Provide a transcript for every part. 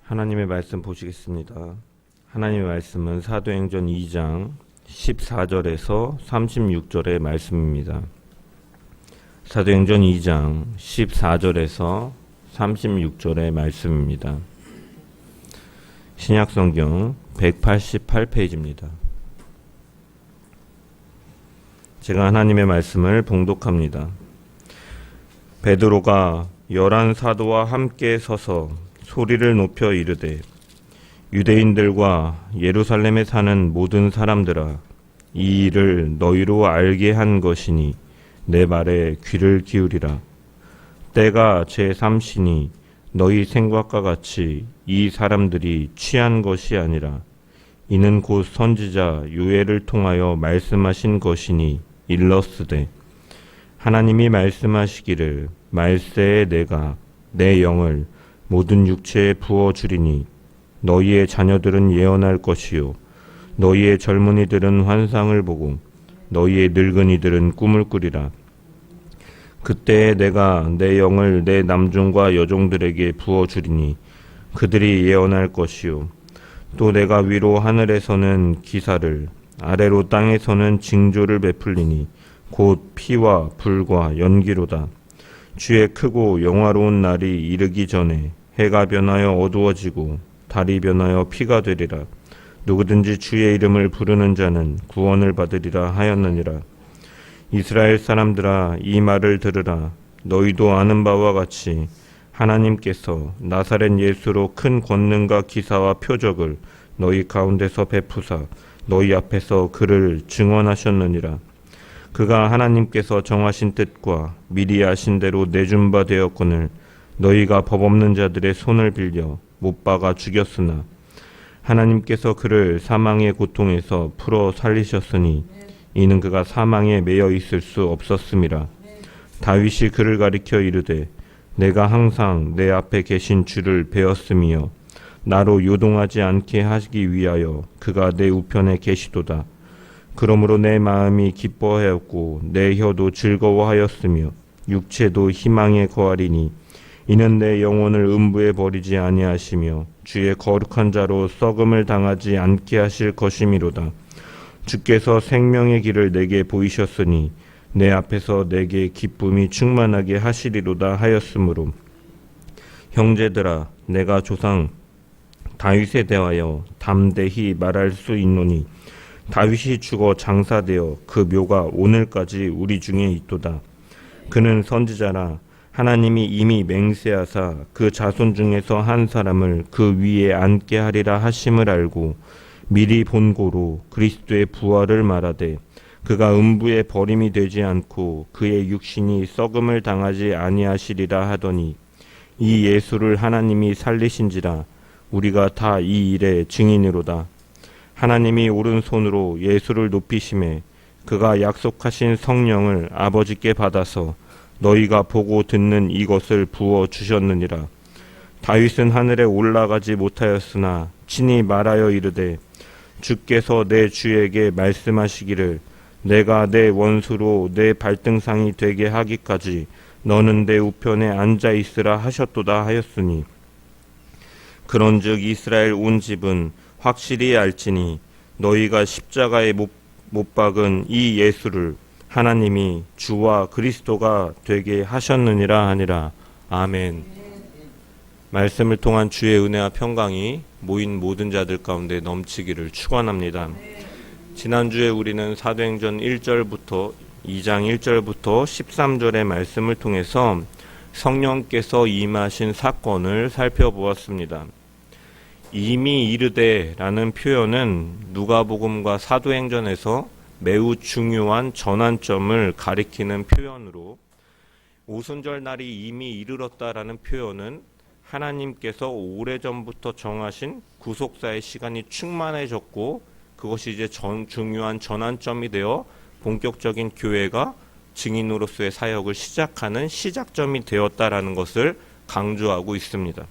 하나님의 말씀 보시겠습니다. 하나님의 말씀은 사도행전 2장 14절에서 36절의 말씀입니다. 사도행전 2장 14절에서 36절의 말씀입니다. 신약성경 188페이지입니다. 제가 하나님의 말씀을 봉독합니다. 베드로가 11 사도와 함께 서서 소리를 높여 이르되 유대인들과 예루살렘에 사는 모든 사람들아, 이 일을 너희로 알게 한 것이니 내 말에 귀를 기울이라. 때가 제3시니 너희 생각과 같이 이 사람들이 취한 것이 아니라 이는 곧 선지자 요엘을 통하여 말씀하신 것이니 일렀으되 하나님이 말씀하시기를 말세에 내가 내 영을 모든 육체에 부어주리니 너희의 자녀들은 예언할 것이요 너희의 젊은이들은 환상을 보고 너희의 늙은이들은 꿈을 꾸리라. 그때에 내가 내 영을 내 남종과 여종들에게 부어주리니 그들이 예언할 것이요 또 내가 위로 하늘에서는 기사를 아래로 땅에서는 징조를 베풀리니 곧 피와 불과 연기로다. 주의 크고 영화로운 날이 이르기 전에 해가 변하여 어두워지고 달이 변하여 피가 되리라. 누구든지 주의 이름을 부르는 자는 구원을 받으리라 하였느니라. 이스라엘 사람들아, 이 말을 들으라. 너희도 아는 바와 같이 하나님께서 나사렛 예수로 큰 권능과 기사와 표적을 너희 가운데서 베푸사 너희 앞에서 그를 증언하셨느니라. 그가 하나님께서 정하신 뜻과 미리 아신 대로 내준 바 되었거늘 너희가 법 없는 자들의 손을 빌려 못 박아 죽였으나 하나님께서 그를 사망의 고통에서 풀어 살리셨으니 이는 그가 사망에 매여 있을 수 없었음이라. 다윗이 그를 가리켜 이르되 내가 항상 내 앞에 계신 주를 배웠으며 나로 요동하지 않게 하기 위하여 그가 내 우편에 계시도다. 그러므로 내 마음이 기뻐하였고 내 혀도 즐거워하였으며 육체도 희망에 거하리니 이는 내 영혼을 음부에 버리지 아니하시며 주의 거룩한 자로 썩음을 당하지 않게 하실 것이미로다. 주께서 생명의 길을 내게 보이셨으니 내 앞에서 내게 기쁨이 충만하게 하시리로다 하였으므로 형제들아, 내가 조상 다윗에 대하여 담대히 말할 수 있노니 다윗이 죽어 장사되어 그 묘가 오늘까지 우리 중에 있도다. 그는 선지자라. 하나님이 이미 맹세하사 그 자손 중에서 한 사람을 그 위에 앉게 하리라 하심을 알고 미리 본고로 그리스도의 부활을 말하되 그가 음부에 버림이 되지 않고 그의 육신이 썩음을 당하지 아니하시리라 하더니 이 예수를 하나님이 살리신지라. 우리가 다 이 일의 증인이로다. 하나님이 오른손으로 예수를 높이심에 그가 약속하신 성령을 아버지께 받아서 너희가 보고 듣는 이것을 부어 주셨느니라. 다윗은 하늘에 올라가지 못하였으나 친히 말하여 이르되 주께서 내 주에게 말씀하시기를 내가 내 원수로 내 발등상이 되게 하기까지 너는 내 우편에 앉아 있으라 하셨도다 하였으니 그런즉 이스라엘 온 집은 확실히 알지니 너희가 십자가에 못 박은 이 예수를 하나님이 주와 그리스도가 되게 하셨느니라 하니라. 아멘. 말씀을 통한 주의 은혜와 평강이 모인 모든 자들 가운데 넘치기를 축원합니다. 지난주에 우리는 사도행전 1절부터 2장 1절부터 13절의 말씀을 통해서 성령께서 임하신 사건을 살펴보았습니다. 이미 이르되 라는 표현은 누가복음과 사도행전에서 매우 중요한 전환점을 가리키는 표현으로 오순절 날이 이미 이르렀다라는 표현은 하나님께서 오래전부터 정하신 구속사의 시간이 충만해졌고 그것이 이제 중요한 전환점이 되어 본격적인 교회가 증인으로서의 사역을 시작하는 시작점이 되었다라는 것을 강조하고 있습니다.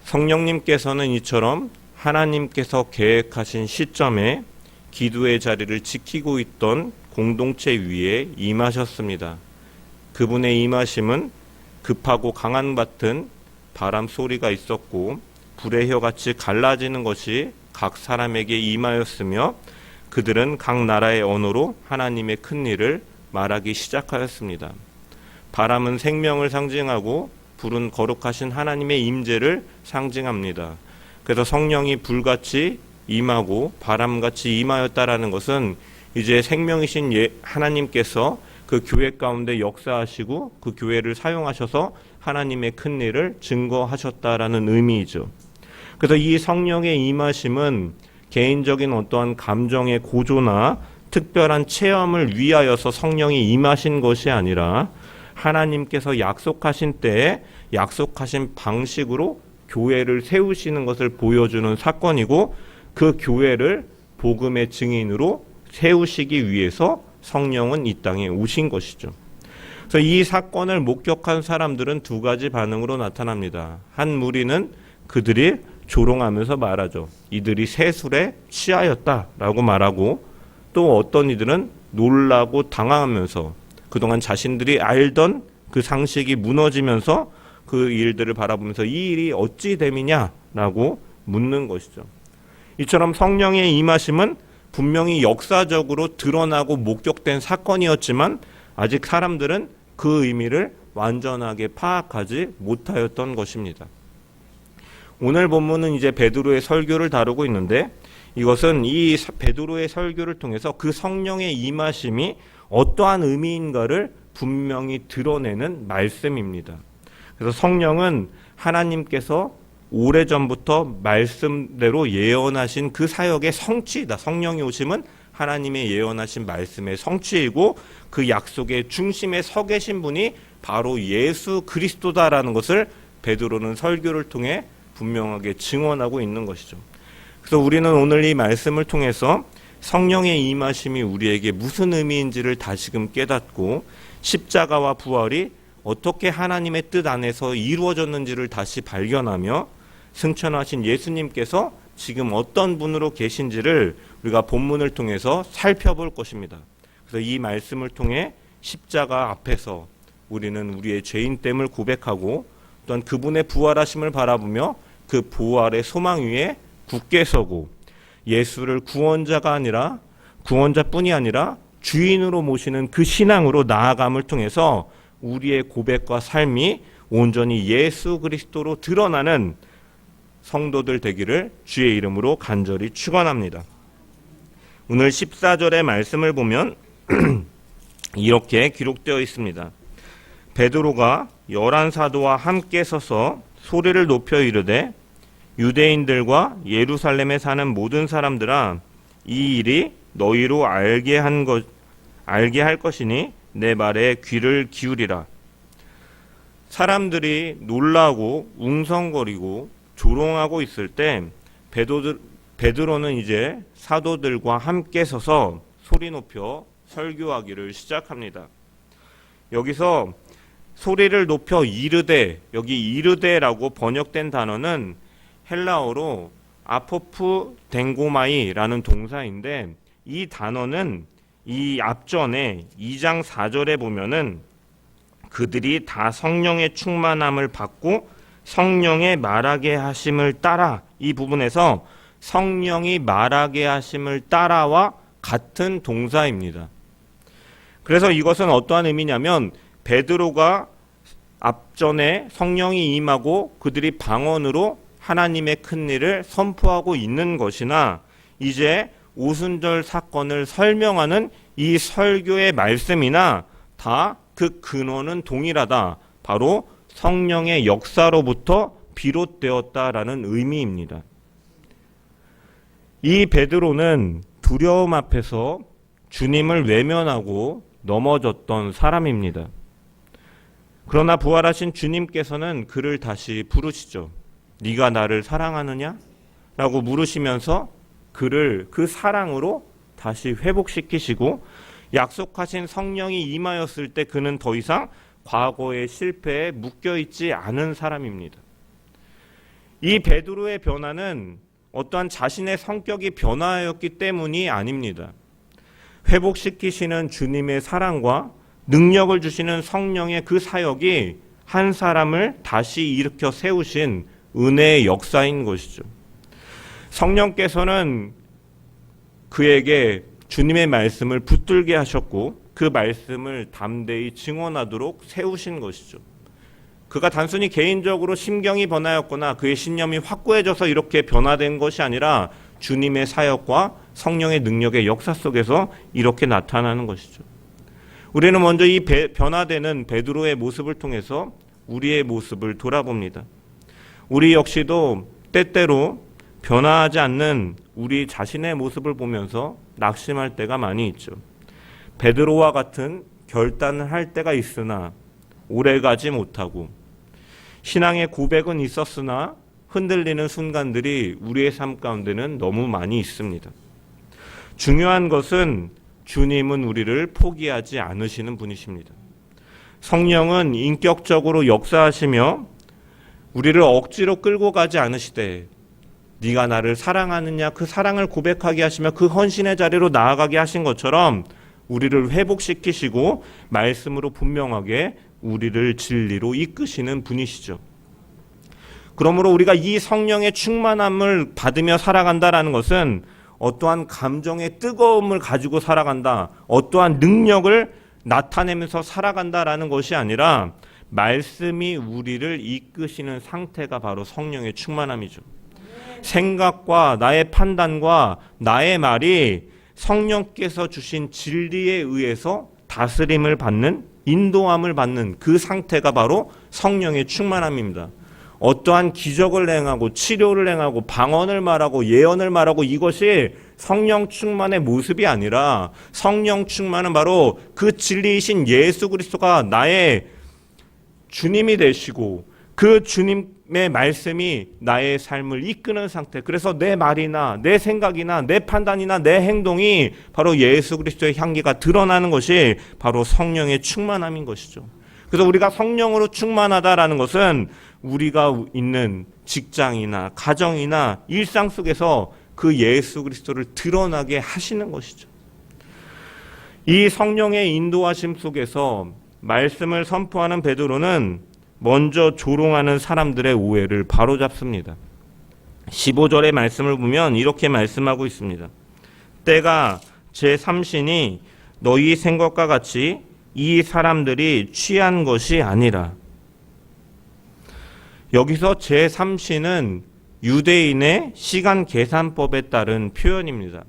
성령님께서는 이처럼 하나님께서 계획하신 시점에 기도의 자리를 지키고 있던 공동체 위에 임하셨습니다. 그분의 임하심은 급하고 강한 같은 바람 소리가 있었고 불의 혀같이 갈라지는 것이 각 사람에게 임하였으며 그들은 각 나라의 언어로 하나님의 큰 일을 말하기 시작하였습니다. 바람은 생명을 상징하고 불은 거룩하신 하나님의 임재를 상징합니다. 그래서 성령이 불같이 임하고 바람같이 임하였다라는 것은 이제 생명이신 하나님께서 그 교회 가운데 역사하시고 그 교회를 사용하셔서 하나님의 큰 일을 증거하셨다라는 의미이죠. 그래서 이 성령의 임하심은 개인적인 어떠한 감정의 고조나 특별한 체험을 위하여서 성령이 임하신 것이 아니라 하나님께서 약속하신 때에 약속하신 방식으로 교회를 세우시는 것을 보여주는 사건이고 그 교회를 복음의 증인으로 세우시기 위해서 성령은 이 땅에 오신 것이죠. 그래서 이 사건을 목격한 사람들은 두 가지 반응으로 나타납니다. 한 무리는 그들이 조롱하면서 말하죠. 이들이 세술에 취하였다라고 말하고 또 어떤 이들은 놀라고 당황하면서 그동안 자신들이 알던 그 상식이 무너지면서 그 일들을 바라보면서 이 일이 어찌 됨이냐라고 묻는 것이죠. 이처럼 성령의 임하심은 분명히 역사적으로 드러나고 목격된 사건이었지만 아직 사람들은 그 의미를 완전하게 파악하지 못하였던 것입니다. 오늘 본문은 이제 베드로의 설교를 다루고 있는데 이것은 이 베드로의 설교를 통해서 그 성령의 임하심이 어떠한 의미인가를 분명히 드러내는 말씀입니다. 그래서 성령은 하나님께서 오래전부터 말씀대로 예언하신 그 사역의 성취이다. 성령이 오심은 하나님의 예언하신 말씀의 성취이고 그 약속의 중심에 서 계신 분이 바로 예수 그리스도다라는 것을 베드로는 설교를 통해 분명하게 증언하고 있는 것이죠. 그래서 우리는 오늘 이 말씀을 통해서 성령의 임하심이 우리에게 무슨 의미인지를 다시금 깨닫고 십자가와 부활이 어떻게 하나님의 뜻 안에서 이루어졌는지를 다시 발견하며 승천하신 예수님께서 지금 어떤 분으로 계신지를 우리가 본문을 통해서 살펴볼 것입니다. 그래서 이 말씀을 통해 십자가 앞에서 우리는 우리의 죄인됨을 고백하고 또한 그분의 부활하심을 바라보며 그 부활의 소망 위에 굳게 서고 예수를 구원자가 아니라 구원자뿐이 아니라 주인으로 모시는 그 신앙으로 나아감을 통해서 우리의 고백과 삶이 온전히 예수 그리스도로 드러나는 성도들 되기를 주의 이름으로 간절히 축원합니다. 오늘 14절의 말씀을 보면 이렇게 기록되어 있습니다. 베드로가 11사도와 함께 서서 소리를 높여 이르되 유대인들과 예루살렘에 사는 모든 사람들아 이 일이 너희로 알게 할 것이니 내 말에 귀를 기울이라. 사람들이 놀라고 웅성거리고 조롱하고 있을 때 베드로는 이제 사도들과 함께 서서 소리 높여 설교하기를 시작합니다. 여기서 소리를 높여 이르되, 여기 이르되라고 번역된 단어는 헬라어로 아포프 댕고마이라는 동사인데 이 단어는 이 앞전에 2장 4절에 보면은 그들이 다 성령의 충만함을 받고 성령의 말하게 하심을 따라, 이 부분에서 성령이 말하게 하심을 따라와 같은 동사입니다. 그래서 이것은 어떠한 의미냐면 베드로가 앞전에 성령이 임하고 그들이 방언으로 하나님의 큰 일을 선포하고 있는 것이나 이제 오순절 사건을 설명하는 이 설교의 말씀이나 다 그 근원은 동일하다. 바로 성령의 역사로부터 비롯되었다라는 의미입니다. 이 베드로는 두려움 앞에서 주님을 외면하고 넘어졌던 사람입니다. 그러나 부활하신 주님께서는 그를 다시 부르시죠. 네가 나를 사랑하느냐? 라고 물으시면서 그를 그 사랑으로 다시 회복시키시고 약속하신 성령이 임하였을 때 그는 더 이상 과거의 실패에 묶여있지 않은 사람입니다. 이 베드로의 변화는 어떠한 자신의 성격이 변화하였기 때문이 아닙니다. 회복시키시는 주님의 사랑과 능력을 주시는 성령의 그 사역이 한 사람을 다시 일으켜 세우신 은혜의 역사인 것이죠. 성령께서는 그에게 주님의 말씀을 붙들게 하셨고 그 말씀을 담대히 증언하도록 세우신 것이죠. 그가 단순히 개인적으로 심경이 변하였거나 그의 신념이 확고해져서 이렇게 변화된 것이 아니라 주님의 사역과 성령의 능력의 역사 속에서 이렇게 나타나는 것이죠. 우리는 먼저 이 변화되는 베드로의 모습을 통해서 우리의 모습을 돌아봅니다. 우리 역시도 때때로 변화하지 않는 우리 자신의 모습을 보면서 낙심할 때가 많이 있죠. 베드로와 같은 결단을 할 때가 있으나 오래가지 못하고 신앙의 고백은 있었으나 흔들리는 순간들이 우리의 삶 가운데는 너무 많이 있습니다. 중요한 것은 주님은 우리를 포기하지 않으시는 분이십니다. 성령은 인격적으로 역사하시며 우리를 억지로 끌고 가지 않으시되 네가 나를 사랑하느냐 그 사랑을 고백하게 하시며 그 헌신의 자리로 나아가게 하신 것처럼 우리를 회복시키시고 말씀으로 분명하게 우리를 진리로 이끄시는 분이시죠. 그러므로 우리가 이 성령의 충만함을 받으며 살아간다라는 것은 어떠한 감정의 뜨거움을 가지고 살아간다, 어떠한 능력을 나타내면서 살아간다라는 것이 아니라 말씀이 우리를 이끄시는 상태가 바로 성령의 충만함이죠. 생각과 나의 판단과 나의 말이 성령께서 주신 진리에 의해서 다스림을 받는, 인도함을 받는 그 상태가 바로 성령의 충만함입니다. 어떠한 기적을 행하고 치료를 행하고 방언을 말하고 예언을 말하고 이것이 성령 충만의 모습이 아니라 성령 충만은 바로 그 진리이신 예수 그리스도가 나의 주님이 되시고 그 주님의 말씀이 나의 삶을 이끄는 상태. 그래서 내 말이나 내 생각이나 내 판단이나 내 행동이 바로 예수 그리스도의 향기가 드러나는 것이 바로 성령의 충만함인 것이죠. 그래서 우리가 성령으로 충만하다라는 것은 우리가 있는 직장이나 가정이나 일상 속에서 그 예수 그리스도를 드러나게 하시는 것이죠. 이 성령의 인도하심 속에서 말씀을 선포하는 베드로는 먼저 조롱하는 사람들의 오해를 바로잡습니다. 15절의 말씀을 보면 이렇게 말씀하고 있습니다. 때가 제3신이 너희 생각과 같이 이 사람들이 취한 것이 아니라. 여기서 제3신은 유대인의 시간 계산법에 따른 표현입니다.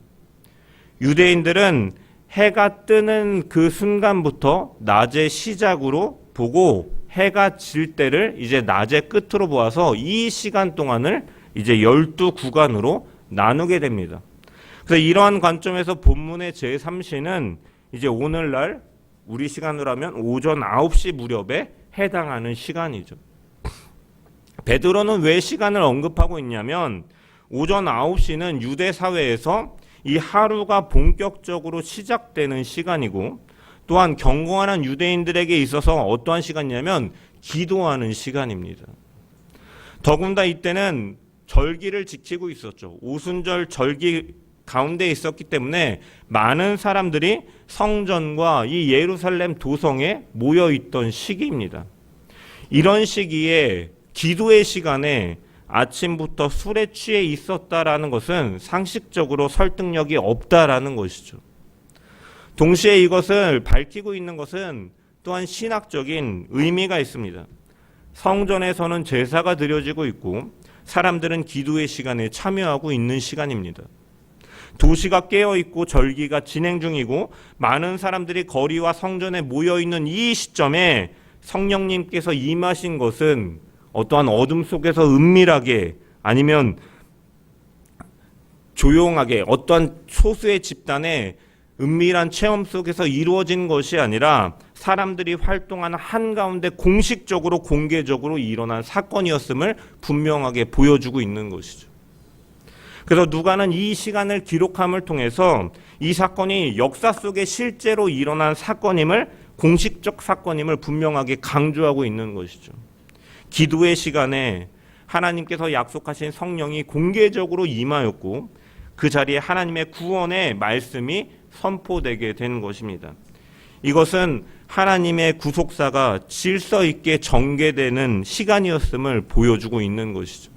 유대인들은 해가 뜨는 그 순간부터 낮의 시작으로 보고 해가 질 때를 이제 낮의 끝으로 보아서 이 시간 동안을 이제 12구간으로 나누게 됩니다. 그래서 이러한 관점에서 본문의 제3시는 이제 오늘날 우리 시간으로 하면 오전 9시 무렵에 해당하는 시간이죠. 베드로는 왜 시간을 언급하고 있냐면 오전 9시는 유대 사회에서 이 하루가 본격적으로 시작되는 시간이고 또한 경건한 유대인들에게 있어서 어떠한 시간이냐면 기도하는 시간입니다. 더군다나 이때는 절기를 지키고 있었죠. 오순절 절기 가운데 있었기 때문에 많은 사람들이 성전과 이 예루살렘 도성에 모여 있던 시기입니다. 이런 시기에 기도의 시간에 아침부터 술에 취해 있었다라는 것은 상식적으로 설득력이 없다라는 것이죠. 동시에 이것을 밝히고 있는 것은 또한 신학적인 의미가 있습니다. 성전에서는 제사가 드려지고 있고 사람들은 기도의 시간에 참여하고 있는 시간입니다. 도시가 깨어있고 절기가 진행 중이고 많은 사람들이 거리와 성전에 모여있는 이 시점에 성령님께서 임하신 것은 어떠한 어둠 속에서 은밀하게 아니면 조용하게 어떠한 소수의 집단의 은밀한 체험 속에서 이루어진 것이 아니라 사람들이 활동하는 한가운데 공식적으로 공개적으로 일어난 사건이었음을 분명하게 보여주고 있는 것이죠. 그래서 누가는 이 시간을 기록함을 통해서 이 사건이 역사 속에 실제로 일어난 사건임을 공식적 사건임을 분명하게 강조하고 있는 것이죠. 기도의 시간에 하나님께서 약속하신 성령이 공개적으로 임하였고 그 자리에 하나님의 구원의 말씀이 선포되게 된 것입니다. 이것은 하나님의 구속사가 질서 있게 전개되는 시간이었음을 보여주고 있는 것이죠.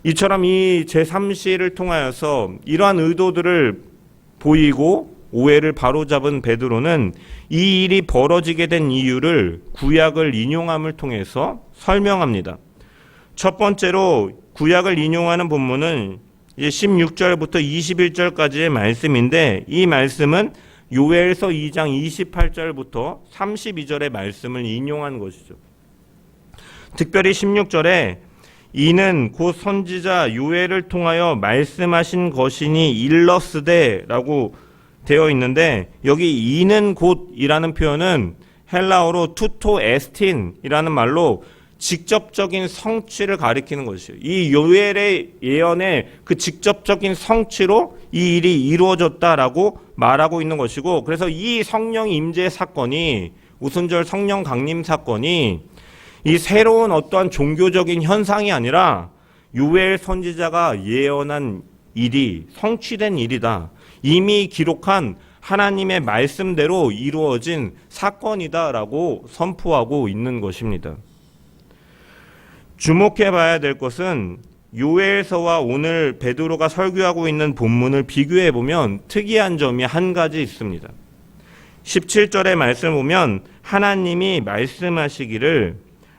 이처럼 이 제3시를 통하여서 이러한 의도들을 보이고 오해를 바로잡은 베드로는 이 일이 벌어지게 된 이유를 구약을 인용함을 통해서 설명합니다. 첫 번째로 구약을 인용하는 본문은 16절부터 21절까지의 말씀인데, 이 말씀은 요엘서 2장 28절부터 32절의 말씀을 인용한 것이죠. 특별히 16절에 이는 곧 선지자 요엘을 통하여 말씀하신 것이니 일러스되라고 되어 있는데, 여기 이는 곧이라는 표현은 헬라어로 투토 에스틴이라는 말로 직접적인 성취를 가리키는 것이에요. 이 요엘의 예언의 그 직접적인 성취로 이 일이 이루어졌다라고 말하고 있는 것이고, 그래서 이 성령 임재 사건이, 오순절 성령 강림 사건이 이 새로운 어떠한 종교적인 현상이 아니라 요엘 선지자가 예언한 일이 성취된 일이다. 이미 기록한 하나님의 말씀대로 이루어진 사건이다라고 선포하고 있는 것입니다. 주목해 봐야 될 것은 요엘서와 오늘 베드로가 설교하고 있는 본문을 비교해 보면 특이한 점이 한 가지 있습니다. 17절의 말씀을 보면 하나님이 말씀하시기를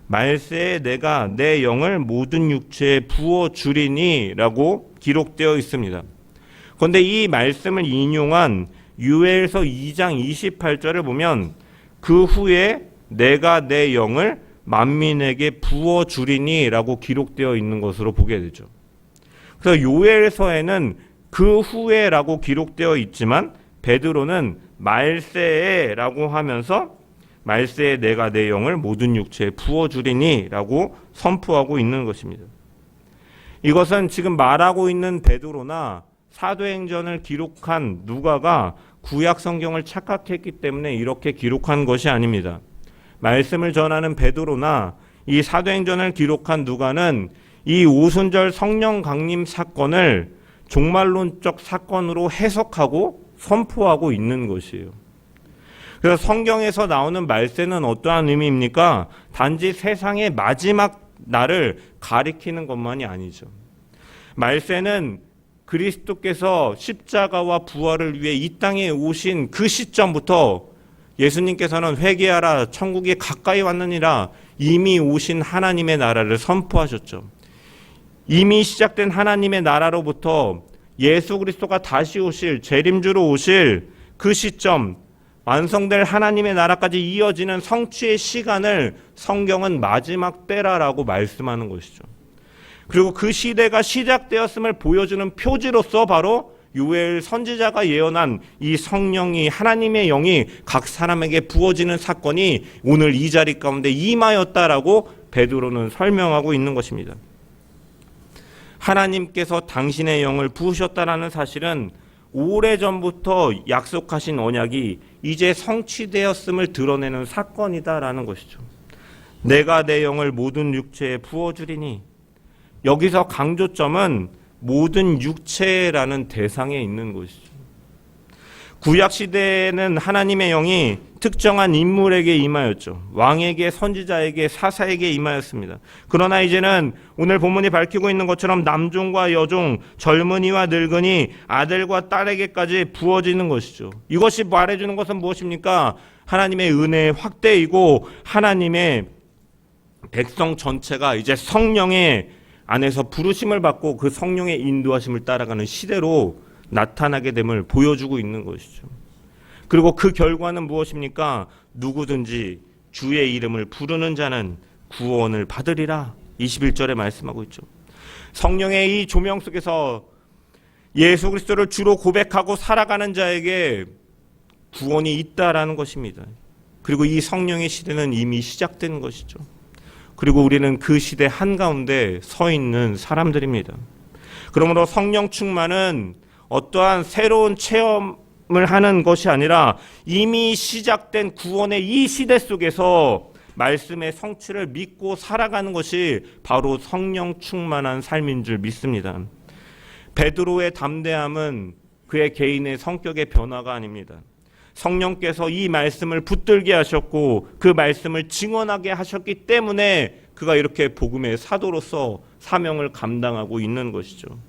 말세에 내가 내 영을 모든 육체에 부어주리니 라고 기록되어 있습니다. 그런데 이 말씀을 인용한 요엘서 2장 28절을 보면 그 후에 내가 내 영을 만민에게 부어주리니 라고 기록되어 있는 것으로 보게 되죠. 그래서 요엘서에는 그 후에 라고 기록되어 있지만 베드로는 말세에 라고 하면서 말세에 내가 내 영을 모든 육체에 부어주리니 라고 선포하고 있는 것입니다. 이것은 지금 말하고 있는 베드로나 사도행전을 기록한 누가가 구약 성경을 착각했기 때문에 이렇게 기록한 것이 아닙니다. 말씀을 전하는 베드로나 이 사도행전을 기록한 누가는 이 오순절 성령 강림 사건을 종말론적 사건으로 해석하고 선포하고 있는 것이에요. 그래서 성경에서 나오는 말세는 어떠한 의미입니까? 단지 세상의 마지막 날을 가리키는 것만이 아니죠. 말세는 그리스도께서 십자가와 부활을 위해 이 땅에 오신 그 시점부터 예수님께서는 회개하라 천국이 가까이 왔느니라 이미 오신 하나님의 나라를 선포하셨죠. 이미 시작된 하나님의 나라로부터 예수 그리스도가 다시 오실, 재림주로 오실 그 시점, 완성될 하나님의 나라까지 이어지는 성취의 시간을 성경은 마지막 때라라고 말씀하는 것이죠. 그리고 그 시대가 시작되었음을 보여주는 표지로서 바로 요엘 선지자가 예언한 이 성령이, 하나님의 영이 각 사람에게 부어지는 사건이 오늘 이 자리 가운데 임하였다라고 베드로는 설명하고 있는 것입니다. 하나님께서 당신의 영을 부으셨다라는 사실은 오래전부터 약속하신 언약이 이제 성취되었음을 드러내는 사건이다라는 것이죠. 내가 내 영을 모든 육체에 부어주리니, 여기서 강조점은 모든 육체라는 대상에 있는 것이죠. 구약시대에는 하나님의 영이 특정한 인물에게 임하였죠. 왕에게, 선지자에게, 사사에게 임하였습니다. 그러나 이제는 오늘 본문이 밝히고 있는 것처럼 남종과 여종, 젊은이와 늙은이, 아들과 딸에게까지 부어지는 것이죠. 이것이 말해주는 것은 무엇입니까? 하나님의 은혜의 확대이고 하나님의 백성 전체가 이제 성령의 안에서 부르심을 받고 그 성령의 인도하심을 따라가는 시대로 나타나게 됨을 보여주고 있는 것이죠. 그리고 그 결과는 무엇입니까? 누구든지 주의 이름을 부르는 자는 구원을 받으리라. 21절에 말씀하고 있죠. 성령의 이 조명 속에서 예수 그리스도를 주로 고백하고 살아가는 자에게 구원이 있다라는 것입니다. 그리고 이 성령의 시대는 이미 시작된 것이죠. 그리고 우리는 그 시대 한가운데 서 있는 사람들입니다. 그러므로 성령 충만은 어떠한 새로운 체험을 하는 것이 아니라 이미 시작된 구원의 이 시대 속에서 말씀의 성취를 믿고 살아가는 것이 바로 성령 충만한 삶인 줄 믿습니다. 베드로의 담대함은 그의 개인의 성격의 변화가 아닙니다. 성령께서 이 말씀을 붙들게 하셨고 그 말씀을 증언하게 하셨기 때문에 그가 이렇게 복음의 사도로서 사명을 감당하고 있는 것이죠.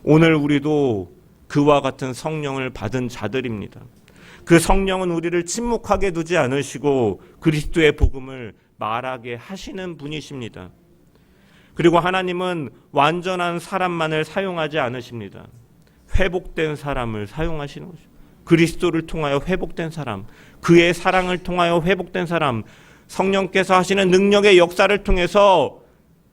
오늘 우리도 그와 같은 성령을 받은 자들입니다. 그 성령은 우리를 침묵하게 두지 않으시고 그리스도의 복음을 말하게 하시는 분이십니다. 그리고 하나님은 완전한 사람만을 사용하지 않으십니다. 회복된 사람을 사용하시는 거죠. 그리스도를 통하여 회복된 사람, 그의 사랑을 통하여 회복된 사람, 성령께서 하시는 능력의 역사를 통해서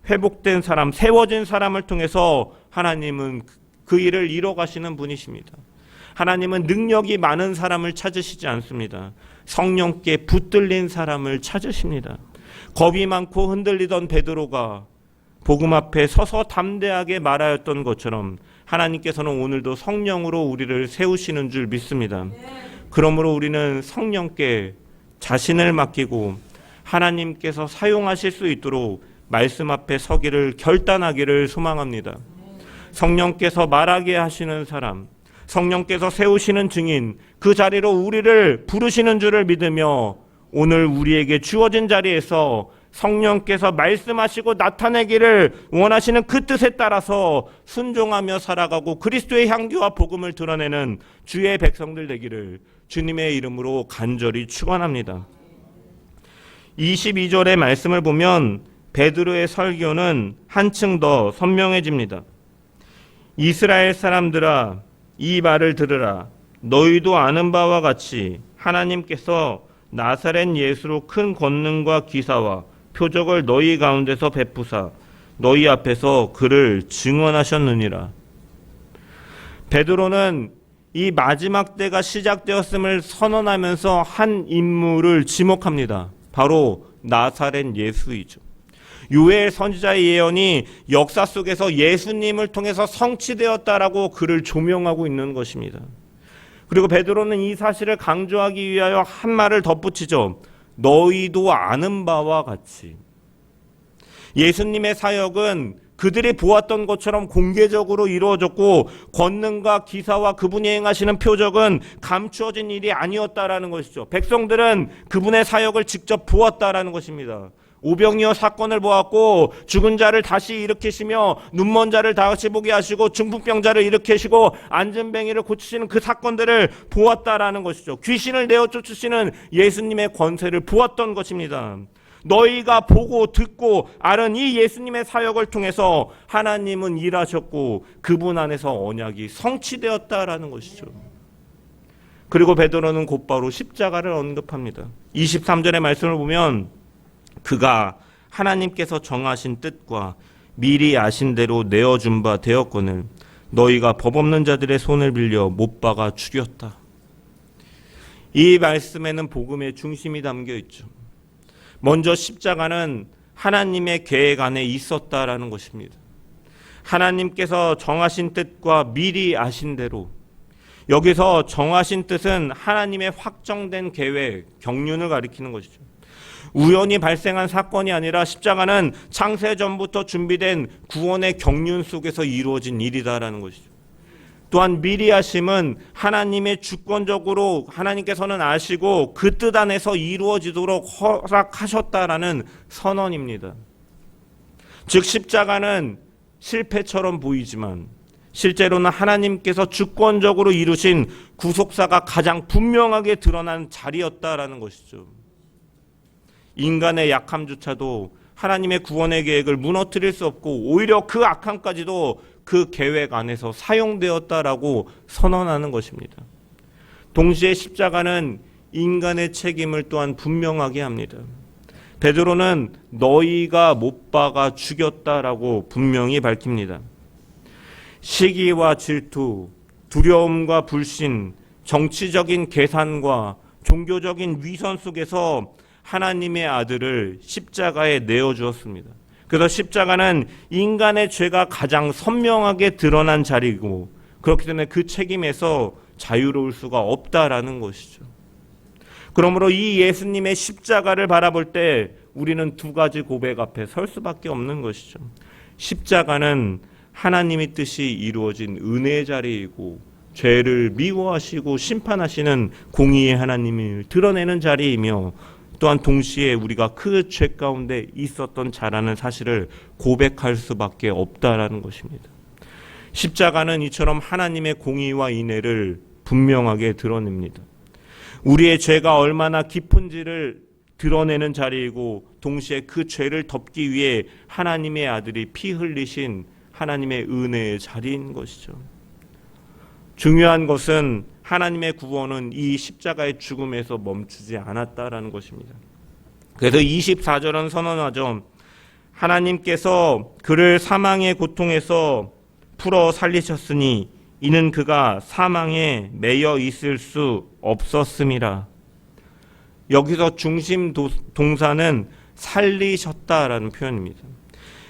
회복된 사람, 세워진 사람을 통해서 하나님은 그 일을 이뤄 가시는 분이십니다. 하나님은 능력이 많은 사람을 찾으시지 않습니다. 성령께 붙들린 사람을 찾으십니다. 겁이 많고 흔들리던 베드로가 복음 앞에 서서 담대하게 말하였던 것처럼 하나님께서는 오늘도 성령으로 우리를 세우시는 줄 믿습니다. 그러므로 우리는 성령께 자신을 맡기고 하나님께서 사용하실 수 있도록 말씀 앞에 서기를 결단하기를 소망합니다. 성령께서 말하게 하시는 사람, 성령께서 세우시는 증인, 그 자리로 우리를 부르시는 줄을 믿으며 오늘 우리에게 주어진 자리에서 성령께서 말씀하시고 나타내기를 원하시는 그 뜻에 따라서 순종하며 살아가고 그리스도의 향기와 복음을 드러내는 주의 백성들 되기를 주님의 이름으로 간절히 축원합니다. 22절의 말씀을 보면 베드로의 설교는 한층 더 선명해집니다. 이스라엘 사람들아, 이 말을 들으라. 너희도 아는 바와 같이 하나님께서 나사렛 예수로 큰 권능과 기사와 표적을 너희 가운데서 베푸사 너희 앞에서 그를 증언하셨느니라. 베드로는 이 마지막 때가 시작되었음을 선언하면서 한 인물을 지목합니다. 바로 나사렛 예수이죠. 요엘 선지자의 예언이 역사 속에서 예수님을 통해서 성취되었다라고 그를 조명하고 있는 것입니다. 그리고 베드로는 이 사실을 강조하기 위하여 한 말을 덧붙이죠. 너희도 아는 바와 같이. 예수님의 사역은 그들이 보았던 것처럼 공개적으로 이루어졌고 권능과 기사와 그분이 행하시는 표적은 감추어진 일이 아니었다라는 것이죠. 백성들은 그분의 사역을 직접 보았다라는 것입니다. 오병이어 사건을 보았고 죽은 자를 다시 일으키시며 눈먼 자를 다시 보게 하시고 중풍병자를 일으키시고 앉은뱅이를 고치시는 그 사건들을 보았다라는 것이죠. 귀신을 내어 쫓으시는 예수님의 권세를 보았던 것입니다. 너희가 보고 듣고 아는 이 예수님의 사역을 통해서 하나님은 일하셨고 그분 안에서 언약이 성취되었다라는 것이죠. 그리고 베드로는 곧바로 십자가를 언급합니다. 23절의 말씀을 보면 그가 하나님께서 정하신 뜻과 미리 아신 대로 내어준 바 되었거늘 너희가 법 없는 자들의 손을 빌려 못 박아 죽였다. 이 말씀에는 복음의 중심이 담겨 있죠. 먼저 십자가는 하나님의 계획 안에 있었다라는 것입니다. 하나님께서 정하신 뜻과 미리 아신 대로, 여기서 정하신 뜻은 하나님의 확정된 계획, 경륜을 가리키는 것이죠. 우연히 발생한 사건이 아니라 십자가는 창세전부터 준비된 구원의 경륜 속에서 이루어진 일이다라는 것이죠. 또한 미리 하심은 하나님의 주권적으로 하나님께서는 아시고 그 뜻 안에서 이루어지도록 허락하셨다라는 선언입니다. 즉 십자가는 실패처럼 보이지만 실제로는 하나님께서 주권적으로 이루신 구속사가 가장 분명하게 드러난 자리였다라는 것이죠. 인간의 약함조차도 하나님의 구원의 계획을 무너뜨릴 수 없고 오히려 그 악함까지도 그 계획 안에서 사용되었다라고 선언하는 것입니다. 동시에 십자가는 인간의 책임을 또한 분명하게 합니다. 베드로는 너희가 못 박아 죽였다라고 분명히 밝힙니다. 시기와 질투, 두려움과 불신, 정치적인 계산과 종교적인 위선 속에서 하나님의 아들을 십자가에 내어주었습니다. 그래서 십자가는 인간의 죄가 가장 선명하게 드러난 자리이고 그렇기 때문에 그 책임에서 자유로울 수가 없다라는 것이죠. 그러므로 이 예수님의 십자가를 바라볼 때 우리는 두 가지 고백 앞에 설 수밖에 없는 것이죠. 십자가는 하나님의 뜻이 이루어진 은혜의 자리이고 죄를 미워하시고 심판하시는 공의의 하나님을 드러내는 자리이며 또한 동시에 우리가 그 죄 가운데 있었던 자라는 사실을 고백할 수밖에 없다라는 것입니다. 십자가는 이처럼 하나님의 공의와 인애를 분명하게 드러냅니다. 우리의 죄가 얼마나 깊은지를 드러내는 자리이고 동시에 그 죄를 덮기 위해 하나님의 아들이 피 흘리신 하나님의 은혜의 자리인 것이죠. 중요한 것은 하나님의 구원은 이 십자가의 죽음에서 멈추지 않았다라는 것입니다. 그래서 24절은 선언하죠. 하나님께서 그를 사망의 고통에서 풀어 살리셨으니 이는 그가 사망에 매여 있을 수 없었음이라. 여기서 중심 동사는 살리셨다라는 표현입니다.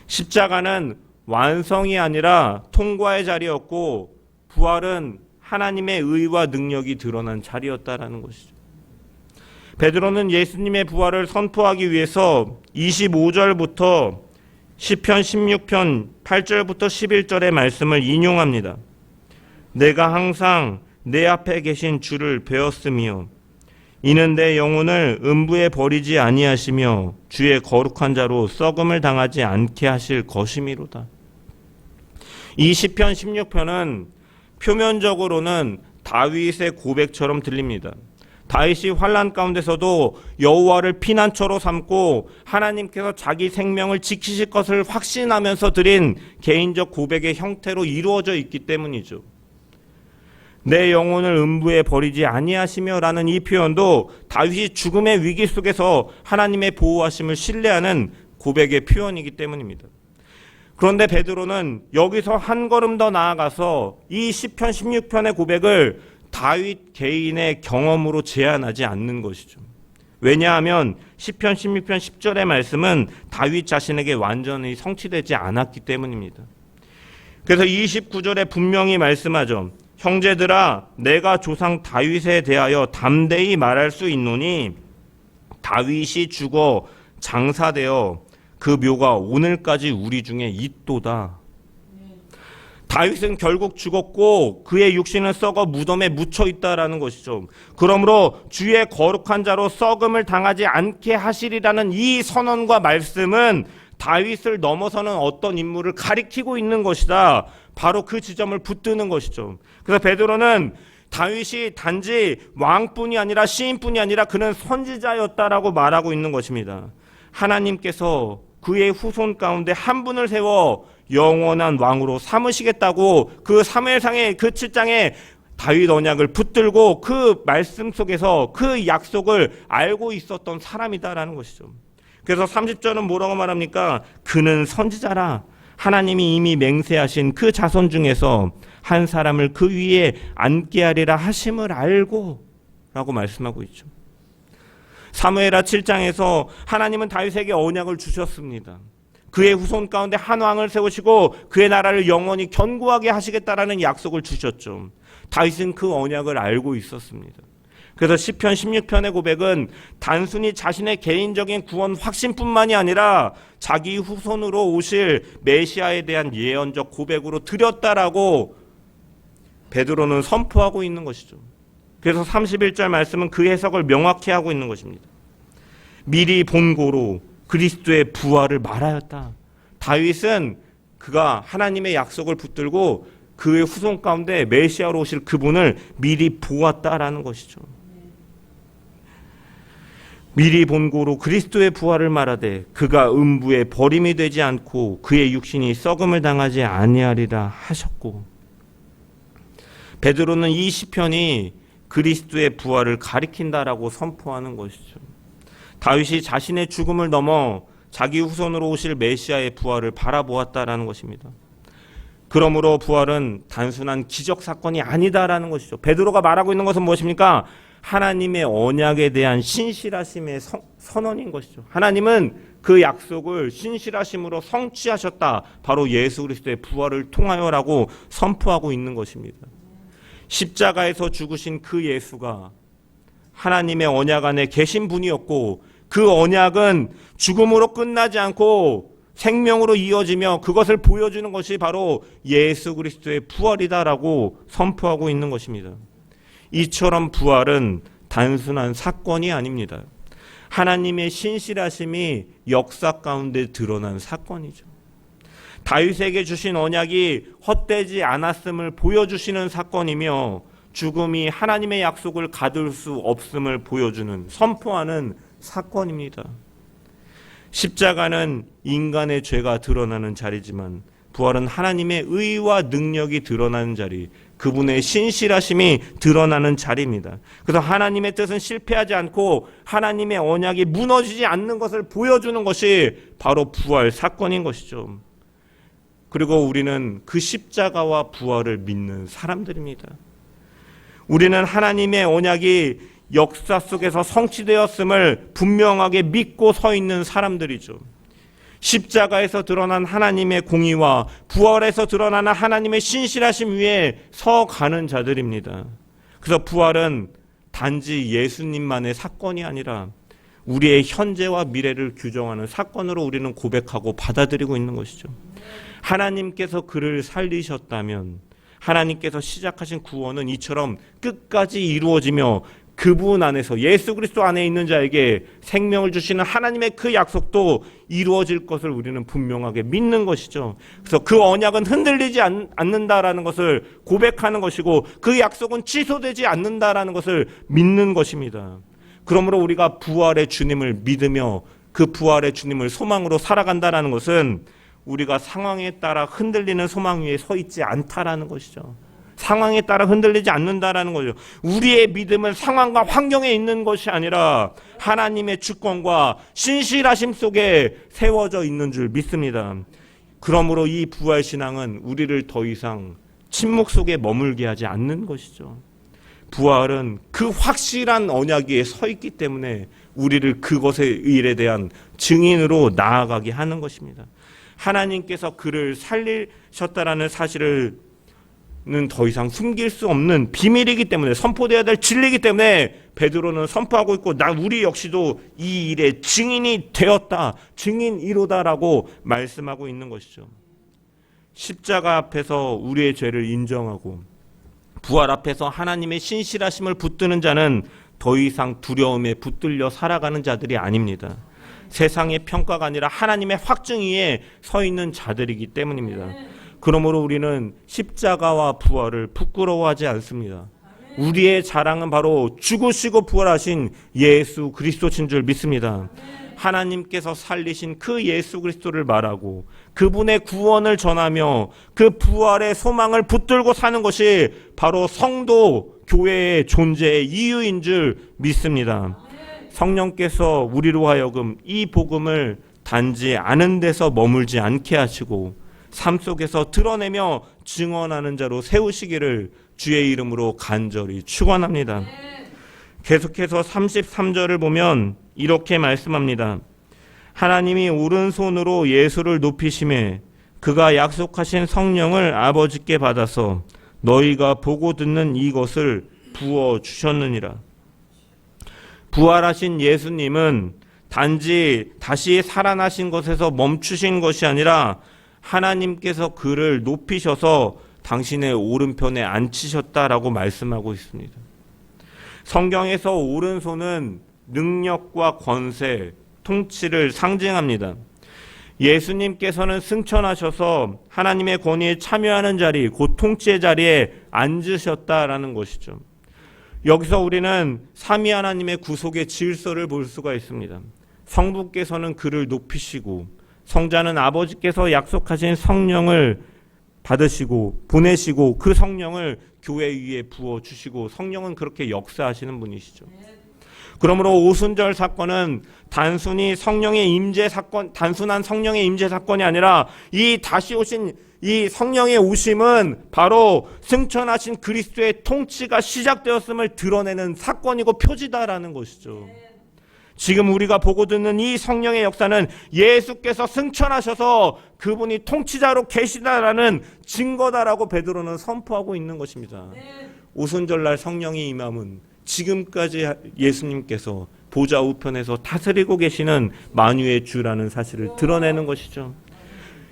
십자가는 완성이 아니라 통과의 자리였고 부활은 하나님의 의와 능력이 드러난 자리였다라는 것이죠. 베드로는 예수님의 부활을 선포하기 위해서 25절부터 시편 16편 8절부터 11절의 말씀을 인용합니다. 내가 항상 내 앞에 계신 주를 배웠으며 이는 내 영혼을 음부에 버리지 아니하시며 주의 거룩한 자로 썩음을 당하지 않게 하실 것이미로다. 이 시편 16편은 표면적으로는 다윗의 고백처럼 들립니다. 다윗이 환난 가운데서도 여호와를 피난처로 삼고 하나님께서 자기 생명을 지키실 것을 확신하면서 드린 개인적 고백의 형태로 이루어져 있기 때문이죠. 내 영혼을 음부에 버리지 아니하시며 라는 이 표현도 다윗이 죽음의 위기 속에서 하나님의 보호하심을 신뢰하는 고백의 표현이기 때문입니다. 그런데 베드로는 여기서 한 걸음 더 나아가서 이 시편 16편의 고백을 다윗 개인의 경험으로 제한하지 않는 것이죠. 왜냐하면 시편 16편 10절의 말씀은 다윗 자신에게 완전히 성취되지 않았기 때문입니다. 그래서 29절에 분명히 말씀하죠. 형제들아 내가 조상 다윗에 대하여 담대히 말할 수 있노니 다윗이 죽어 장사되어 그 묘가 오늘까지 우리 중에 있도다. 다윗은 결국 죽었고 그의 육신은 썩어 무덤에 묻혀 있다라는 것이죠. 그러므로 주의 거룩한 자로 썩음을 당하지 않게 하시리라는 이 선언과 말씀은 다윗을 넘어서는 어떤 인물을 가리키고 있는 것이다. 바로 그 지점을 붙드는 것이죠. 그래서 베드로는 다윗이 단지 왕뿐이 아니라 시인뿐이 아니라 그는 선지자였다라고 말하고 있는 것입니다. 하나님께서 그의 후손 가운데 한 분을 세워 영원한 왕으로 삼으시겠다고 그 사무엘상의 그 7장에 다윗 언약을 붙들고 그 말씀 속에서 그 약속을 알고 있었던 사람이다라는 것이죠. 그래서 30절은 뭐라고 말합니까? 그는 선지자라. 하나님이 이미 맹세하신 그 자손 중에서 한 사람을 그 위에 앉게 하리라 하심을 알고 라고 말씀하고 있죠. 사무엘하 7장에서 하나님은 다윗에게 언약을 주셨습니다. 그의 후손 가운데 한 왕을 세우시고 그의 나라를 영원히 견고하게 하시겠다라는 약속을 주셨죠. 다윗은 그 언약을 알고 있었습니다. 그래서 시편 16편의 고백은 단순히 자신의 개인적인 구원 확신뿐만이 아니라 자기 후손으로 오실 메시아에 대한 예언적 고백으로 드렸다라고 베드로는 선포하고 있는 것이죠. 그래서 31절 말씀은 그 해석을 명확히 하고 있는 것입니다. 미리 본고로 그리스도의 부활을 말하였다. 다윗은 그가 하나님의 약속을 붙들고 그의 후손 가운데 메시아로 오실 그분을 미리 보았다라는 것이죠. 미리 본고로 그리스도의 부활을 말하되 그가 음부에 버림이 되지 않고 그의 육신이 썩음을 당하지 아니하리라 하셨고, 베드로는 이 시편이 그리스도의 부활을 가리킨다라고 선포하는 것이죠. 다윗이 자신의 죽음을 넘어 자기 후손으로 오실 메시아의 부활을 바라보았다라는 것입니다. 그러므로 부활은 단순한 기적 사건이 아니다라는 것이죠. 베드로가 말하고 있는 것은 무엇입니까? 하나님의 언약에 대한 신실하심의 선언인 것이죠. 하나님은 그 약속을 신실하심으로 성취하셨다. 바로 예수 그리스도의 부활을 통하여라고 선포하고 있는 것입니다. 십자가에서 죽으신 그 예수가 하나님의 언약 안에 계신 분이었고, 그 언약은 죽음으로 끝나지 않고 생명으로 이어지며 그것을 보여주는 것이 바로 예수 그리스도의 부활이다라고 선포하고 있는 것입니다. 이처럼 부활은 단순한 사건이 아닙니다. 하나님의 신실하심이 역사 가운데 드러난 사건이죠. 다윗에게 주신 언약이 헛되지 않았음을 보여주시는 사건이며 죽음이 하나님의 약속을 가둘 수 없음을 보여주는 선포하는 사건입니다. 십자가는 인간의 죄가 드러나는 자리지만 부활은 하나님의 의와 능력이 드러나는 자리, 그분의 신실하심이 드러나는 자리입니다. 그래서 하나님의 뜻은 실패하지 않고 하나님의 언약이 무너지지 않는 것을 보여주는 것이 바로 부활 사건인 것이죠. 그리고 우리는 그 십자가와 부활을 믿는 사람들입니다. 우리는 하나님의 언약이 역사 속에서 성취되었음을 분명하게 믿고 서 있는 사람들이죠. 십자가에서 드러난 하나님의 공의와 부활에서 드러나는 하나님의 신실하심 위에 서가는 자들입니다. 그래서 부활은 단지 예수님만의 사건이 아니라 우리의 현재와 미래를 규정하는 사건으로 우리는 고백하고 받아들이고 있는 것이죠. 하나님께서 그를 살리셨다면 하나님께서 시작하신 구원은 이처럼 끝까지 이루어지며 그분 안에서 예수 그리스도 안에 있는 자에게 생명을 주시는 하나님의 그 약속도 이루어질 것을 우리는 분명하게 믿는 것이죠. 그래서 그 언약은 흔들리지 않는다라는 것을 고백하는 것이고 그 약속은 취소되지 않는다라는 것을 믿는 것입니다. 그러므로 우리가 부활의 주님을 믿으며 그 부활의 주님을 소망으로 살아간다라는 것은 우리가 상황에 따라 흔들리는 소망 위에 서 있지 않다라는 것이죠. 상황에 따라 흔들리지 않는다라는 거죠. 우리의 믿음은 상황과 환경에 있는 것이 아니라 하나님의 주권과 신실하심 속에 세워져 있는 줄 믿습니다. 그러므로 이 부활신앙은 우리를 더 이상 침묵 속에 머물게 하지 않는 것이죠. 부활은 그 확실한 언약 위에 서 있기 때문에 우리를 그것의 일에 대한 증인으로 나아가게 하는 것입니다. 하나님께서 그를 살리셨다라는 사실을 더 이상 숨길 수 없는 비밀이기 때문에 선포되어야 될 진리이기 때문에 베드로는 선포하고 있고 우리 역시도 이 일의 증인이 되었다, 증인이로다라고 말씀하고 있는 것이죠. 십자가 앞에서 우리의 죄를 인정하고 부활 앞에서 하나님의 신실하심을 붙드는 자는 더 이상 두려움에 붙들려 살아가는 자들이 아닙니다. 세상의 평가가 아니라 하나님의 확증 위에 서 있는 자들이기 때문입니다. 그러므로 우리는 십자가와 부활을 부끄러워하지 않습니다. 우리의 자랑은 바로 죽으시고 부활하신 예수 그리스도신 줄 믿습니다. 하나님께서 살리신 그 예수 그리스도를 말하고 그분의 구원을 전하며 그 부활의 소망을 붙들고 사는 것이 바로 성도 교회의 존재의 이유인 줄 믿습니다. 성령께서 우리로 하여금 이 복음을 단지 아는 데서 머물지 않게 하시고 삶 속에서 드러내며 증언하는 자로 세우시기를 주의 이름으로 간절히 축원합니다. 계속해서 33절을 보면 이렇게 말씀합니다. 하나님이 오른손으로 예수를 높이심에 그가 약속하신 성령을 아버지께 받아서 너희가 보고 듣는 이것을 부어주셨느니라. 부활하신 예수님은 단지 다시 살아나신 것에서 멈추신 것이 아니라 하나님께서 그를 높이셔서 당신의 오른편에 앉히셨다라고 말씀하고 있습니다. 성경에서 오른손은 능력과 권세, 통치를 상징합니다. 예수님께서는 승천하셔서 하나님의 권위에 참여하는 자리, 곧 통치의 자리에 앉으셨다라는 것이죠. 여기서 우리는 삼위 하나님의 구속의 질서를 볼 수가 있습니다. 성부께서는 그를 높이시고 성자는 아버지께서 약속하신 성령을 받으시고 보내시고 그 성령을 교회 위에 부어주시고 성령은 그렇게 역사하시는 분이시죠. 그러므로 오순절 사건은 단순히 성령의 임재 사건, 단순한 성령의 임재 사건이 아니라 이 다시 오신 이 성령의 오심은 바로 승천하신 그리스도의 통치가 시작되었음을 드러내는 사건이고 표지다라는 것이죠. 지금 우리가 보고 듣는 이 성령의 역사는 예수께서 승천하셔서 그분이 통치자로 계시다라는 증거다라고 베드로는 선포하고 있는 것입니다. 오순절날 성령의 임함은 지금까지 예수님께서 보좌 우편에서 다스리고 계시는 만유의 주라는 사실을 드러내는 것이죠.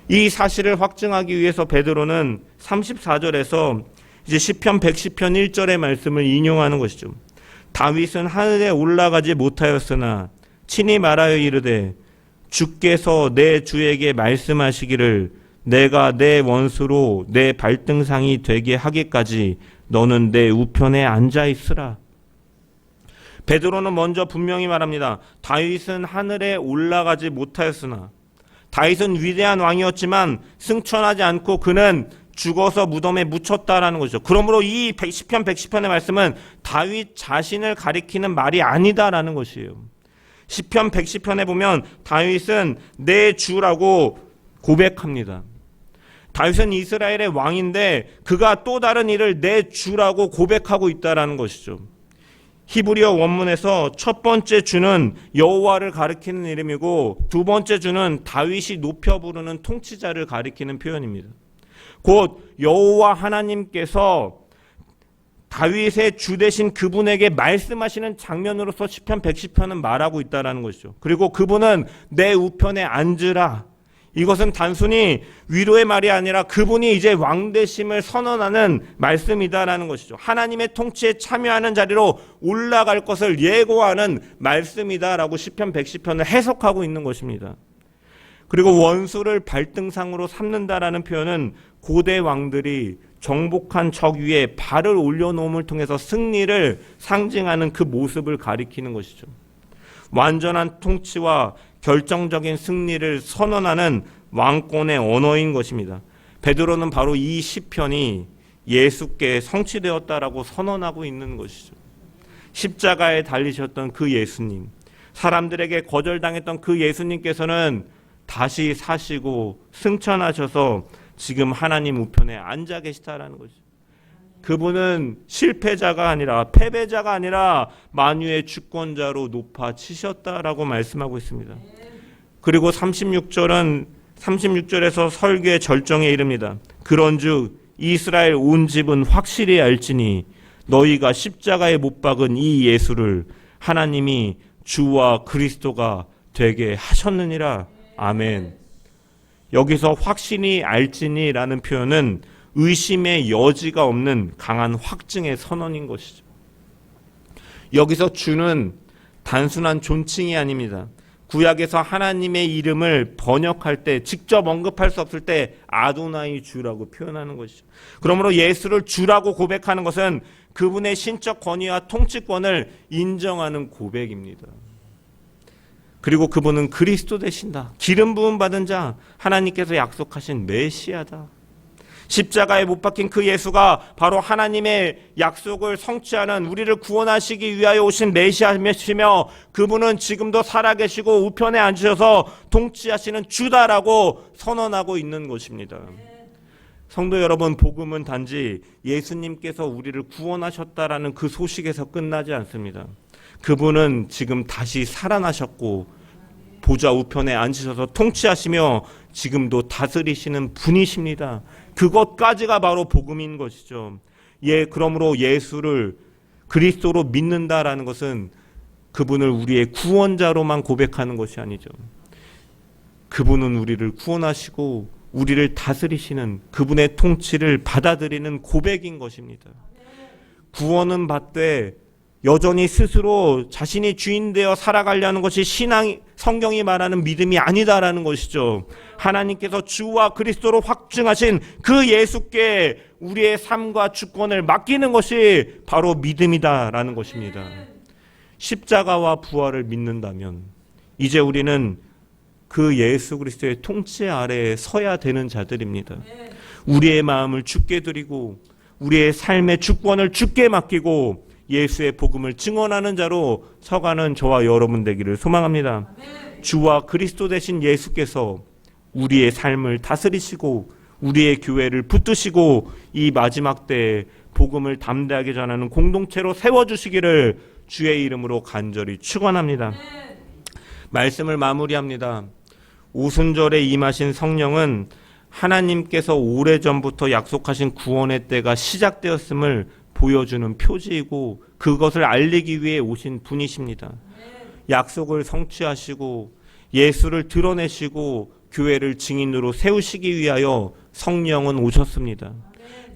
이 사실을 확증하기 위해서 베드로는 34절에서 이제 시편 110편 1절의 말씀을 인용하는 것이죠. 다윗은 하늘에 올라가지 못하였으나 친히 말하여 이르되 주께서 내 주에게 말씀하시기를 내가 내 원수로 내 발등상이 되게 하기까지 너는 내 우편에 앉아 있으라. 베드로는 먼저 분명히 말합니다. 다윗은 하늘에 올라가지 못하였으나, 다윗은 위대한 왕이었지만 승천하지 않고 그는 죽어서 무덤에 묻혔다라는 것이죠. 그러므로 이 시편 110편의 말씀은 다윗 자신을 가리키는 말이 아니다라는 것이에요. 시편 110편에 보면 다윗은 내 주라고 고백합니다. 다윗은 이스라엘의 왕인데 그가 또 다른 이를 내 주라고 고백하고 있다라는 것이죠. 히브리어 원문에서 첫 번째 주는 여호와를 가리키는 이름이고 두 번째 주는 다윗이 높여 부르는 통치자를 가리키는 표현입니다. 곧 여호와 하나님께서 다윗의 주 되신 그분에게 말씀하시는 장면으로서 시편 110편은 말하고 있다는 것이죠. 그리고 그분은 내 우편에 앉으라. 이것은 단순히 위로의 말이 아니라 그분이 이제 왕되심을 선언하는 말씀이다라는 것이죠. 하나님의 통치에 참여하는 자리로 올라갈 것을 예고하는 말씀이다라고 시편 110편을 해석하고 있는 것입니다. 그리고 원수를 발등상으로 삼는다라는 표현은 고대 왕들이 정복한 적 위에 발을 올려놓음을 통해서 승리를 상징하는 그 모습을 가리키는 것이죠. 완전한 통치와 결정적인 승리를 선언하는 왕권의 언어인 것입니다. 베드로는 바로 이 시편이 예수께 성취되었다라고 선언하고 있는 것이죠. 십자가에 달리셨던 그 예수님, 사람들에게 거절당했던 그 예수님께서는 다시 사시고 승천하셔서 지금 하나님 우편에 앉아 계시다라는 거죠. 그분은 실패자가 아니라 패배자가 아니라 만유의 주권자로 높아지셨다라고 말씀하고 있습니다. 그리고 36절에서 설교의 절정에 이릅니다. 그런즉 이스라엘 온 집은 확실히 알지니 너희가 십자가에 못 박은 이 예수를 하나님이 주와 그리스도가 되게 하셨느니라. 아멘. 여기서 확신이 알지니라는 표현은 의심의 여지가 없는 강한 확증의 선언인 것이죠. 여기서 주는 단순한 존칭이 아닙니다. 구약에서 하나님의 이름을 번역할 때 직접 언급할 수 없을 때 아도나이 주라고 표현하는 것이죠. 그러므로 예수를 주라고 고백하는 것은 그분의 신적 권위와 통치권을 인정하는 고백입니다. 그리고 그분은 그리스도 되신다. 기름 부음 받은 자, 하나님께서 약속하신 메시아다. 십자가에 못 박힌 그 예수가 바로 하나님의 약속을 성취하는 우리를 구원하시기 위하여 오신 메시아이시며 그분은 지금도 살아계시고 우편에 앉으셔서 통치하시는 주다라고 선언하고 있는 것입니다. 성도 여러분, 복음은 단지 예수님께서 우리를 구원하셨다라는 그 소식에서 끝나지 않습니다. 그분은 지금 다시 살아나셨고 보좌 우편에 앉으셔서 통치하시며 지금도 다스리시는 분이십니다. 그것까지가 바로 복음인 것이죠. 그러므로 예수를 그리스도로 믿는다라는 것은 그분을 우리의 구원자로만 고백하는 것이 아니죠. 그분은 우리를 구원하시고 우리를 다스리시는 그분의 통치를 받아들이는 고백인 것입니다. 구원은 받되 여전히 스스로 자신이 주인 되어 살아가려는 것이 성경이 말하는 믿음이 아니다라는 것이죠. 하나님께서 주와 그리스도로 확증하신 그 예수께 우리의 삶과 주권을 맡기는 것이 바로 믿음이다라는 것입니다. 십자가와 부활을 믿는다면 이제 우리는 그 예수 그리스도의 통치 아래에 서야 되는 자들입니다. 우리의 마음을 주께 드리고 우리의 삶의 주권을 주께 맡기고 예수의 복음을 증언하는 자로 서가는 저와 여러분 되기를 소망합니다. 주와 그리스도 되신 예수께서 우리의 삶을 다스리시고 우리의 교회를 붙드시고 이 마지막 때에 복음을 담대하게 전하는 공동체로 세워주시기를 주의 이름으로 간절히 축원합니다. 말씀을 마무리합니다. 오순절에 임하신 성령은 하나님께서 오래전부터 약속하신 구원의 때가 시작되었음을 보여주는 표지이고 그것을 알리기 위해 오신 분이십니다. 약속을 성취하시고 예수를 드러내시고 교회를 증인으로 세우시기 위하여 성령은 오셨습니다.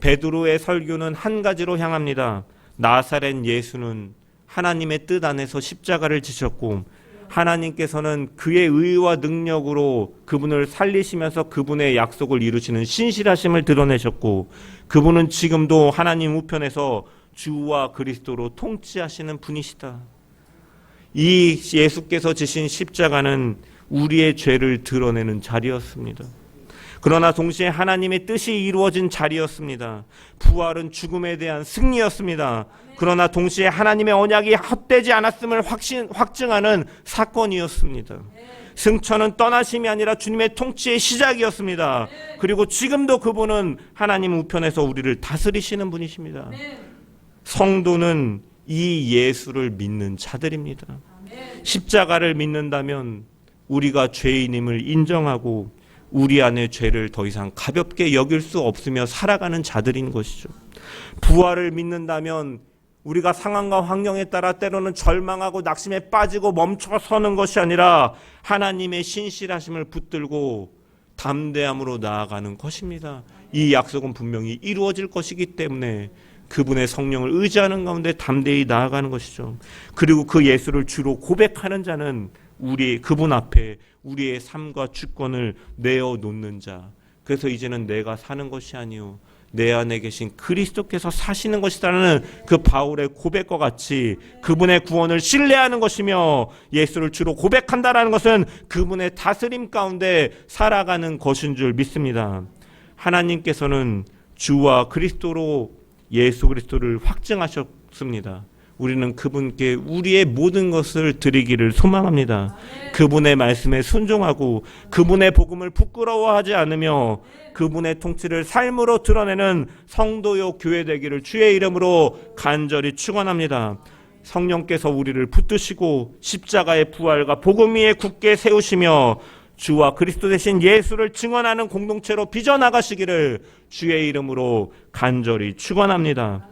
베드로의 설교는 한 가지로 향합니다. 나사렛 예수는 하나님의 뜻 안에서 십자가를 지셨고 하나님께서는 그의 의와 능력으로 그분을 살리시면서 그분의 약속을 이루시는 신실하심을 드러내셨고, 그분은 지금도 하나님 우편에서 주와 그리스도로 통치하시는 분이시다. 이 예수께서 지신 십자가는 우리의 죄를 드러내는 자리였습니다. 그러나 동시에 하나님의 뜻이 이루어진 자리였습니다. 부활은 죽음에 대한 승리였습니다. 그러나 동시에 하나님의 언약이 헛되지 않았음을 확증하는 사건이었습니다. 승천은 떠나심이 아니라 주님의 통치의 시작이었습니다. 그리고 지금도 그분은 하나님 우편에서 우리를 다스리시는 분이십니다. 성도는 이 예수를 믿는 자들입니다. 십자가를 믿는다면 우리가 죄인임을 인정하고 우리 안의 죄를 더 이상 가볍게 여길 수 없으며 살아가는 자들인 것이죠. 부활을 믿는다면 우리가 상황과 환경에 따라 때로는 절망하고 낙심에 빠지고 멈춰서는 것이 아니라 하나님의 신실하심을 붙들고 담대함으로 나아가는 것입니다. 이 약속은 분명히 이루어질 것이기 때문에 그분의 성령을 의지하는 가운데 담대히 나아가는 것이죠. 그리고 그 예수를 주로 고백하는 자는 그분 앞에 우리의 삶과 주권을 내어놓는 자. 그래서 이제는 내가 사는 것이 아니요 내 안에 계신 그리스도께서 사시는 것이라는 그 바울의 고백과 같이 그분의 구원을 신뢰하는 것이며, 예수를 주로 고백한다라는 것은 그분의 다스림 가운데 살아가는 것인 줄 믿습니다. 하나님께서는 주와 그리스도로 예수 그리스도를 확증하셨습니다. 우리는 그분께 우리의 모든 것을 드리기를 소망합니다. 그분의 말씀에 순종하고 그분의 복음을 부끄러워하지 않으며 그분의 통치를 삶으로 드러내는 성도요 교회 되기를 주의 이름으로 간절히 축원합니다. 성령께서 우리를 붙드시고 십자가의 부활과 복음 위에 굳게 세우시며 주와 그리스도 대신 예수를 증언하는 공동체로 빚어나가시기를 주의 이름으로 간절히 축원합니다.